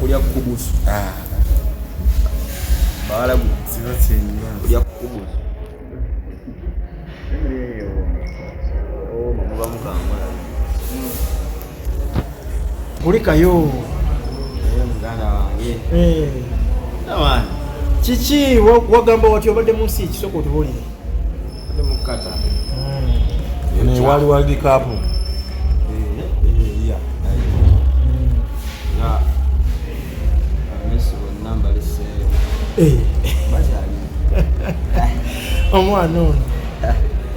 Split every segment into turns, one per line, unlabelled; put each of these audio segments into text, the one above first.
kulya kubusu. Bala kulya kubusu. Oh, mamuba mukamba.
Kulikayo.
Muganda wange. Tamani.
Chichi wagamba wati obadde munsi kisoko tubulire.
Ade mukata.
Ne wali World Cup.
Yeah. Yeah. Messi wa number is bajali.
Omwana ono.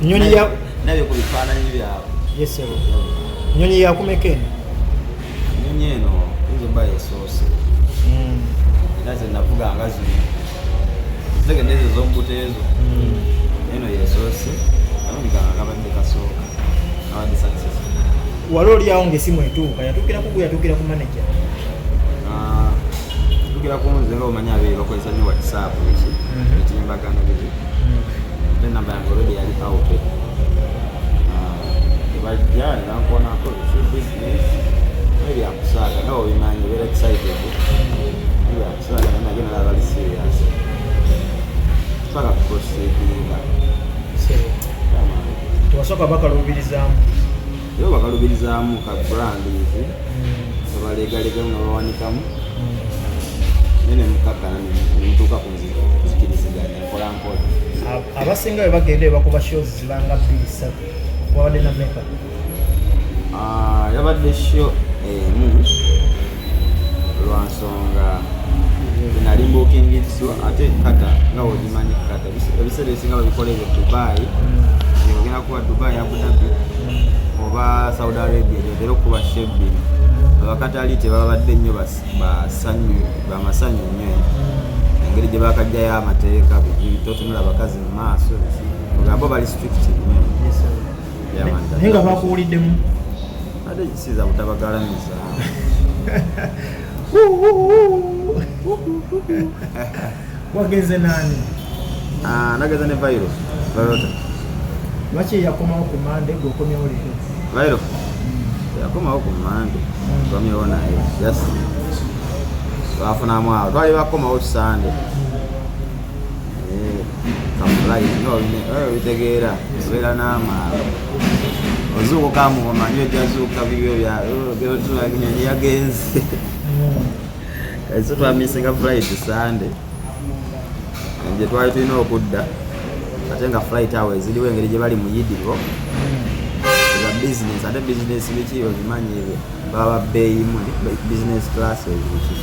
Nyonyi ya
nabe ku bifaananyi byabo.
Yes sir. Nyonyi ya kumekeni.
Nyonyi eno izo baye sauce. Ndaze navuga ngazi. Zege ndezo zombutezo. Eno ye sauce. Amika ngabadde kasoka. Abadde success.
Waloli yaonge simu etuuka yatukira ku yatukira ku manager.
Tukira ku nze ngo manya abe bakozesa nyo WhatsApp iki. Ekimbagana biri. Then namba yangu already yali out. Bajja nankona ko business. Maybe akusaga no bimanyi very excited. Maybe akusaga na ngena la bali serious. Saka kukosekinga.
Tuwasoka bakalubirizamu.
Yo bakalubirizamu ka brand hivi. Balega unawanikamu. Nene mukakana nituka kuzikiriziganya kola nkola.
Abasinga bagende bakuba shows zibanga 2 wabadde na meka.
Yabadde show lwansonga nali booking so ate kata nga ojimanyi kata ebisere ebisinga babikolere Dubai. Ogenda kuba Dubai, Abu Dhabi oba Saudi Arabia era okuba shebbi. Abakatali tebabadde nnyo bamasanyu nnyo. Engeri gye bakajjayo amateeka totunula abakazi mu maaso ogamba bali strict nnyo.
Naye nga bakuwuliddemu
ate kisiza butabagalamiza.
Wageze nani?
Nageze ne Vairo. Varota.
Lwaki yakomawo ku Mande gwokomyewo leero?
Vairo. Yakomawo ku Mande. Komyewo naye. Yes. Bafunamu awo. Twali bakomawo Sunday. Kamulai no bitegeera. Beera n'amaalo. Ozuko kamu omanyi jazuka bibyo bya byotuwa Enyonyi yagenze. Eso twaminga flight Sunday. Nje twali tulina okudda. Ate nga flight hours ziliwo engeri gye bali mu Yidigo. Business ate business biki obimanyi baba bay mu business class biki.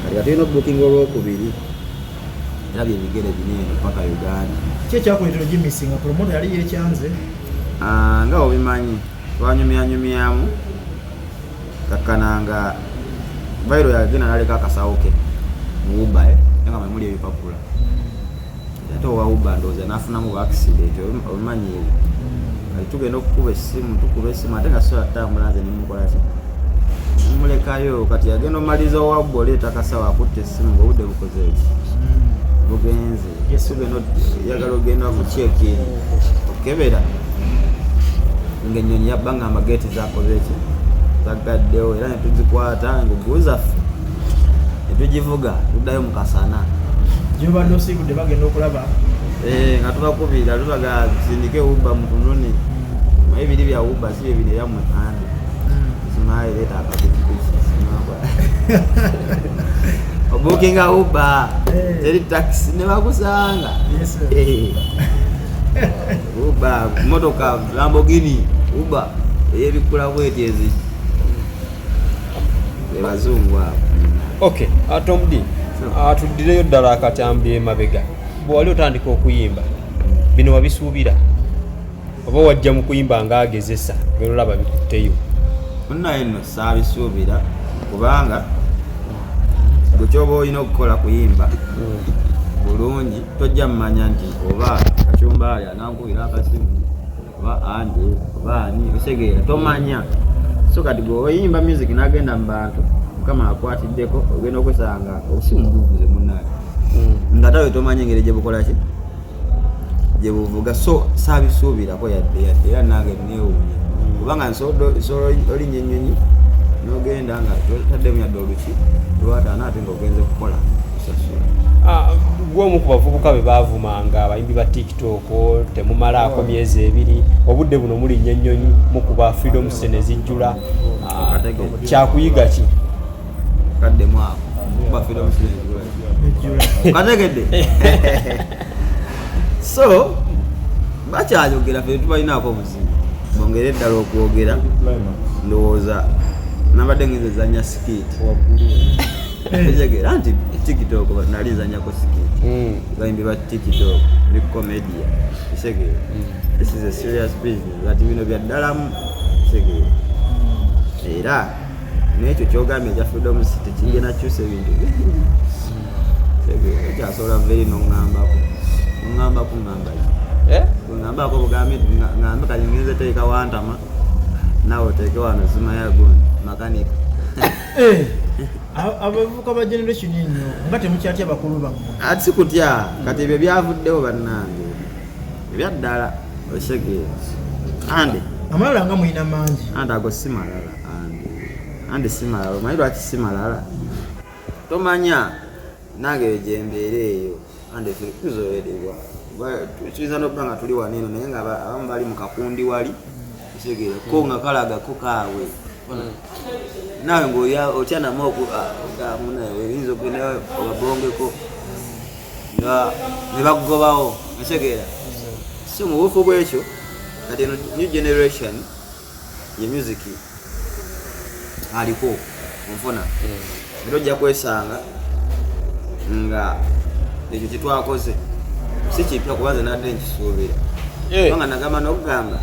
Kati tulina booking olwokubiri. Era bigere binene paka Uganda.
Kye kyakuletera gimisinga promoter yali yekyanze.
Nga obimanyi twanyumyamu kakananga Vairo yagenda naleka akasawuke mu Uber nga muli ebipapula ate owa Uber ndoza nafunamu accident obimanyi kati tugenda okukuba essimu ate nga so atambula nze nimukola ki nimulekayo kati yagenda omaliza owabba oleeta akasawo akutte essimu ngaobudde bukoze bugenze tugenda yagala ogenda kukyeki okebera ng'ennyonyi yabbanga amageeti zakoze ki zagaddewo era netuzikwata nguguzaffe netugivuga tuddayo mukasana
gyobadde osiibudde bagenda okulaba
nga tubakubira tubaga sindike Uber mutununi naye biri bya Uber si ebiri yammwe andi simaye leeta akapikipiki obukinga Uber teri taxi ne bakusanga Uber motoka Lamborghini Uber eyebikula bwetezi ebazungu abo.
Okay, Atomdi atuddireyo ddala akatambi emabega bwali otandika okuyimba bino wabisuubira oba wajja mu kuyimba ng'agezesa byolaba bikutteyo?
Munaye nno saabisuubira kubanga gwe kyoba olina okukola kuyimba bulungi tojja mmanya nti oba Kacumba ali anankubira akasimu oba andi oba ani osegeera tomanya so kati gwe oyimba music n'agenda mu bantu Mukama akwatiddeko ogenda okusanga obusimu buvuze munaye nga tawe tomanya engeri gye bukola ki gye buvuga so saabisuubirako yadde era nange neewuunya kubanga nsobola olinnya ennyonyi n'ogenda nga totaddemu yadde oluki lwata anaate ng'ogenze kukola kusasula.
Gwomu ku bavubuka be baavumanga abayimbi ba TikTok temumalaako myezi 2 obudde buno mulinnya ennyonyi mukuba freedom sene zijjula kyakuyiga ki
kaddemu ako kuba freedom sene zijjula kategedde so bakyayogera ffe tubalinaako obuzibu bongere eddala okwogera ndowooza nabadde ngenzezanya sikiiti egera nti TikTok nali zanyako sikiiti bayimbi ba TikTok ne komedia isegera this is a serious business kati bino bya ddalamu isegera era n'ekyo kyogambye ekya freedom city kigenda kyusa ebintu isegera ekyasobola veri n'oŋŋambako ngambako bugambe ngambe kanyingenze teeka wantama nawe oteeke wano simaya gundi makanika
abavubuka ba generation eno nga temukyatya bakulu bammwe
ati sikutya kati ebyo byavuddewo bannange ebyaddala osegeera andi
amalala nga mulina mangi
andi ago si malala andi si malala omanyi lwaki si malala tomanya nange gyembeera eyo andi tuzowerebwa tuyinza nobba nga tuli wano eno naye nga abamu bali mu kakundi wali osegeera ko nga kalagako kaawe nawe ng'otya namu oyinza okugenda obabongeko ne bakugobawo otegeera so mu bufu bwekyo kati eno new generation ye music aliko onfuna era ojja kwesanga nga ekyo kyetwakoze si kipya kubanze nadde nkisuubira nga nagamba n'okugamba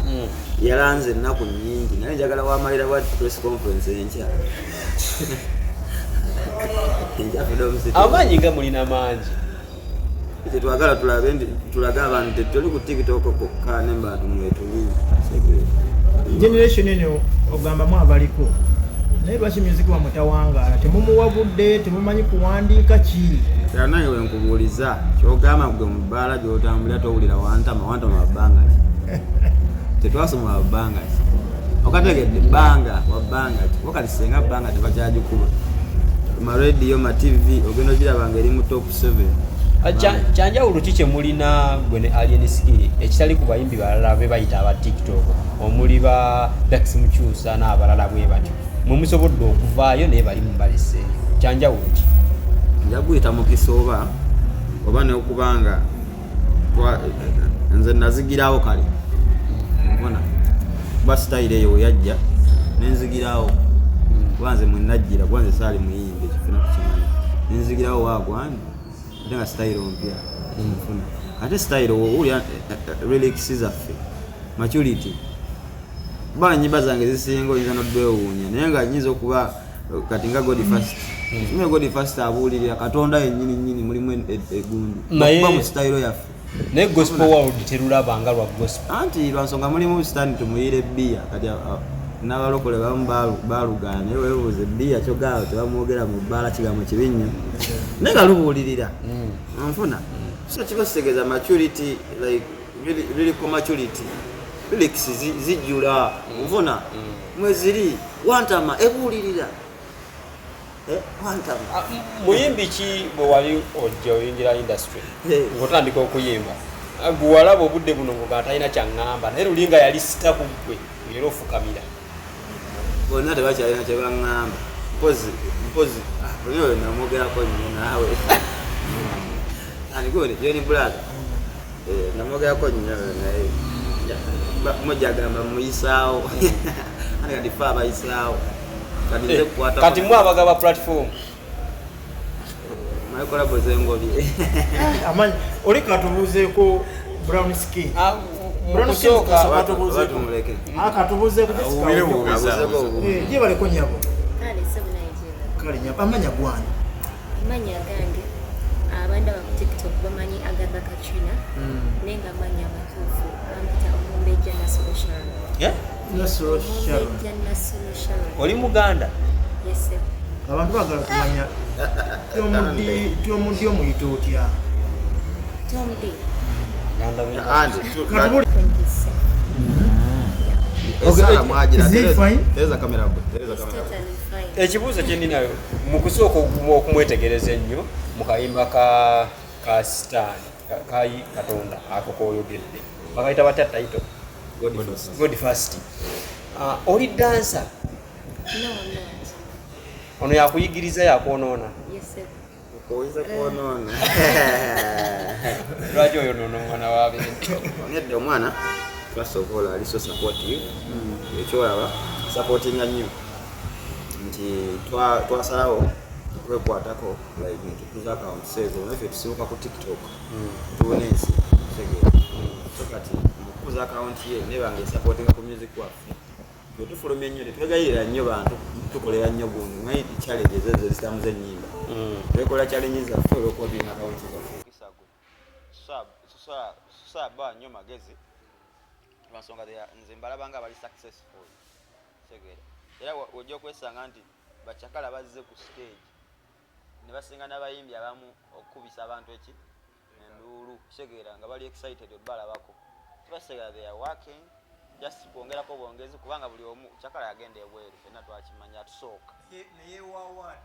yalanze ennaku nnyingi naye njagala wamalira bwa press conference enkya
amaanyi nga mulina mangi
tetwagala tulaga abantu tetuli ku TikTok kokka nembantu mwetuli
generation eno ogambamu abaliko naye lwaki music wamutawangaala temumuwabudde temumanyi kuwandiika ki
era naye wenkubuuliza kyogamba gwe mu bbaala gyotambulira towulira wantama wabbanga tetwasoma wabbanga okategedde bbanga wabbanga wakati senga bbanga tebakyagikuba marediyo ma TV ogenda ogirabanga eri mu top 7
kyanjawulo ki kyemulina gwe ne alien skill ekitali ku bayimbi balala be bayita aba TikTok omuli ba Dax Mukyusa n'abalala bwe batyo mwe musobodde okuvaayo naye bali mubalese kyanjawulo ki
njaguyita mukisa oba neokubanga nze nazigirawo kale mbona kuba sitayire eyo weyajja nenzigirawo kuba nze mwenajjira kuba nze saali muyimbi ekifuna tukimanyi nenzigirawo wagwani ate nga sitayire ompya nfuna ate sitayire owulya relics zaffe maturity kuba enyimba zange zisinga oyinza nodwewuunya naye nga nyinza okuba kati nga God first kimwe God first abuulirira Katonda yennyini mulimu egundu kuba mu sitayiro yaffe
naye gospel world terulabanga lwa gospel
anti lwansonga mulimu sitani tumuyire bbiya kati n'abalokole bamu baalugaana naye weebuuze bbiya kyogaawo tebamwogera mu bbaala kigambo kibi nnyo naye nga lubuulirira nfuna so kiba kitegeeza maturity like lyrical maturity lyrics zijjula nfuna mweziri wantama ebuulirira wantama
muyimbi ki bwe wali ojja oyingira industry ng'otandika okuyimba guwalaba obudde buno nga talina kyaŋŋamba naye lulinga yali sita ku ggwe era ofukamira
bonna tebakyalina kyebaŋŋamba mpozi oyo namwogerako nnyo naawe anigone joni black namwogerako nnyo naye mujagamba muyisaawo ane kati fe abayisaawo
kati mwabagaba platform
mayikolabo zengobye
amanyi oli katubuuzeeko brown skin katubuuzeeko gye baleko nyabo kale nyabo amanya gwani
amanya gange abandi aba ku TikTok bamanyi agaba Katrina nenga amanya amatuufu bampita Omumbejja Nasolo Sharon
Nasolo Sharon
oli Muganda
yes
abantu bagala kumanya Tomundi omuyita otya
Tomundi
is it fine?
There's a camera.
totally fine
ekibuuzo kye ninayo mu kusooka okumwetegereza ennyo mu kayimba ka sitaani kayi katonda ako k'oyogedde bakayita batya title God First. Oli dansa?
No, I'm not.
Ono yakuyigiriza yakwonoona?
Yes, sir.
Oyinza kwonoona.
Lwaki oyonoona omwana wa bintu?
Nedda omwana first of all ali so supportive. Ekyolaba supportinga nnyo nti twasalawo kwekwatako like nitukuza account sezo naffe tusibuka ku TikTok tuwona ensi so kati mukuza account ye nebanga supportinga ku music waffe tufulumya nnyo tetwegayirira nnyo bantu tukolera nnyo gundi mwayi challenges ezo zitamu z'ennyimba twekola challenges zaffe olw'okuwabinga account zaffe saba nnyo magezi lwansonga nze mbalaba nga bali successful segera era ojja okwesanga nti bakyakala bazze ku stage ne basinga n'abayimbi abamu okukubisa abantu eki enduulu segera nga bali excited obalabako tibasegera they are working just kwongerako bwongezi kubanga buli omu kyakala yagenda ebweru fenna twakimanya atusooka
neyewa award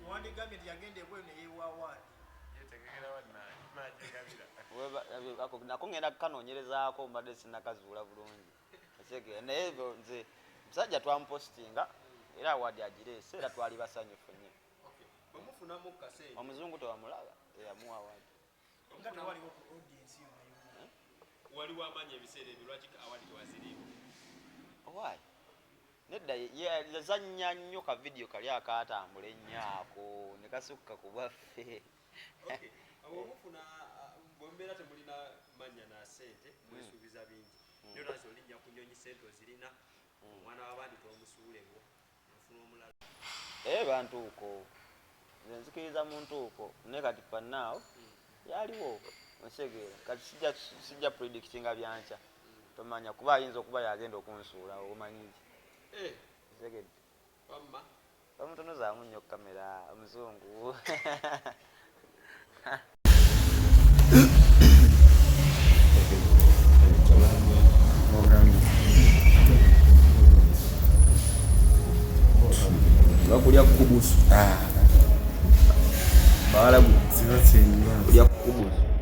wandigambye nti yagenda ebweru neyewa award
nako ngenda kukanoonyerezaako mbadde sinnakazuula bulungi segera naye nze musajja twampostinga era awadi agireese era twali basanyufu nnyo omuzungu tewamulaba eyamuwa awadi
waliwo amanya ebiseera ebyo lwaki awadi tewaziriimu
owaayi nedda yazannya nnyo ka vidiyo kali akaatambula ennyo ako ne kasukka ku bwaffe
omufuna bwembeera temulina manya na sente mwesuubiza bingi naye olwazi olinnya ku nnyonyi sente ozirina omwana w'abandi tomusuuleko ofuna omulala
bantuuko nze nzikiriza mu ntuuko naye kati pannaawo yaliwo onsegeera kati sijja predictinga byanca tomanya kuba ayinza okuba yagenda okunsuula omanyiki segedde bamutonozaamu nnyo kamera omuzungu bakulya kukubusu bawalagu kulya kukubusu